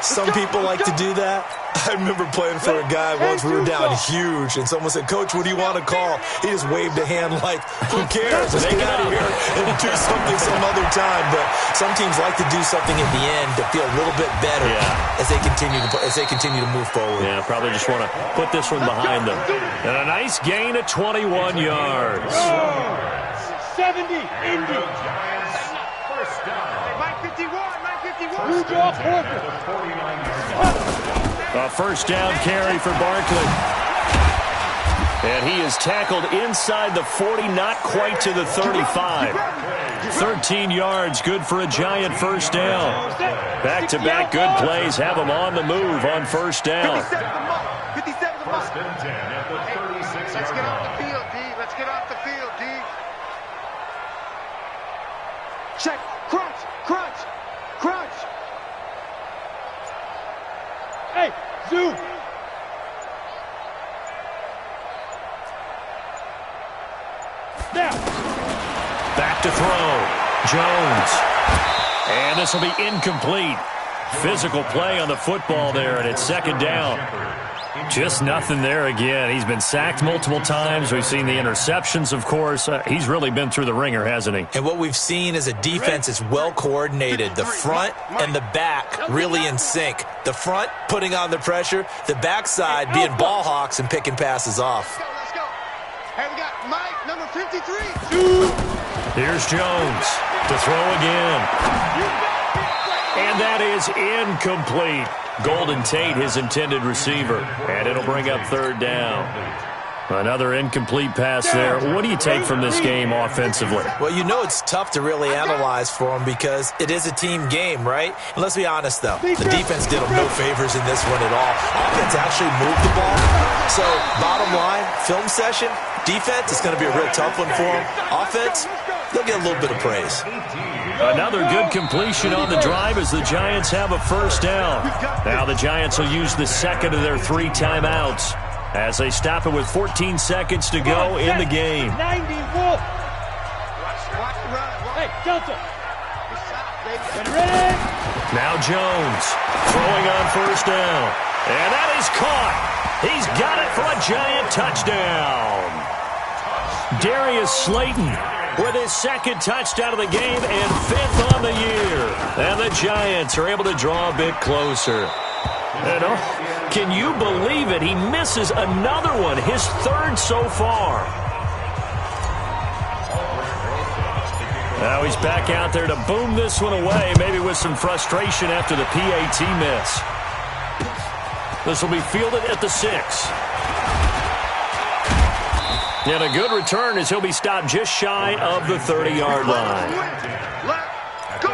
Some people like to do that. I remember playing for a guy once. We were down huge, and someone said, "Coach, what do you want to call?" He just waved a hand like, "Who cares? Let's get out of here and do something some other time." But some teams like to do something at the end to feel a little bit better as they continue to move forward. Yeah, probably just want to put this one behind them. And a nice gain of 21 yards. 70, Indy. Mike 51, Mike 51. Blue ball, A first down carry for Barkley. And he is tackled inside the 40, not quite to the 35. 13 yards, good for a Giant first down. Back-to-back good plays have him on the move on first down. 57 First and 10 at the 36. Let's get off the field, D. Let's get off the field, D. Check. Crunch. Crunch. Crunch. Hey, zoom. Now. Back to throw. Jones. And this will be incomplete. Physical play on the football there, and it's second down. Just nothing there again. He's been sacked multiple times. We've seen the interceptions, of course. He's really been through the ringer, hasn't he? And what we've seen is a defense that's well coordinated. The front and the back really in sync. The front putting on the pressure. The backside being ball hawks and picking passes off. Let's go. Hey, we got Mike, number 53. Here's Jones to throw again. And that is incomplete. Golden Tate, his intended receiver. And it'll bring up third down. Another incomplete pass there. What do you take from this game offensively? Well, you know it's tough to really analyze for them because it is a team game, right? And let's be honest, though. The defense did them no favors in this one at all. Offense actually moved the ball. So, bottom line, film session, defense is going to be a real tough one for them. Offense, they'll get a little bit of praise. Another good completion on the drive as the Giants have a first down. Now the Giants will use the second of their 3 timeouts as they stop it with 14 seconds to go in the game. 90 Wolf. Hey, Delta. Ready? Now Jones throwing on first down. And that is caught. He's got it for a Giant touchdown. Darius Slayton with his second touchdown of the game and 5th on the year. And the Giants are able to draw a bit closer. And can you believe it? He misses another one, his 3rd so far. Now he's back out there to boom this one away, maybe with some frustration after the PAT miss. This will be fielded at the 6. And a good return as he'll be stopped just shy of the 30-yard line. Let's go.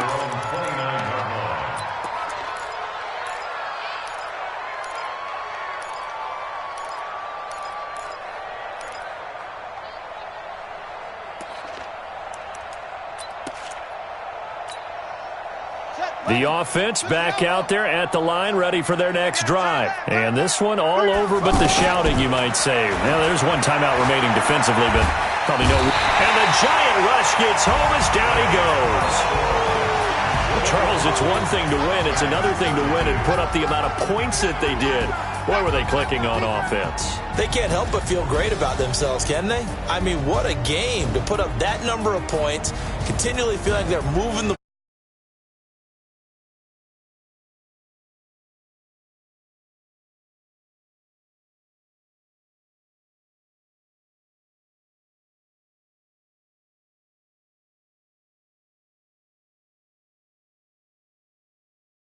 The offense back out there at the line, ready for their next drive. And this one all over but the shouting, you might say. Now, there's one timeout remaining defensively, but probably no. And the Giant rush gets home as down he goes. Well, Charles, it's one thing to win. It's another thing to win and put up the amount of points that they did. Boy, were they clicking on offense. They can't help but feel great about themselves, can they? I mean, what a game to put up that number of points, continually feeling like they're moving the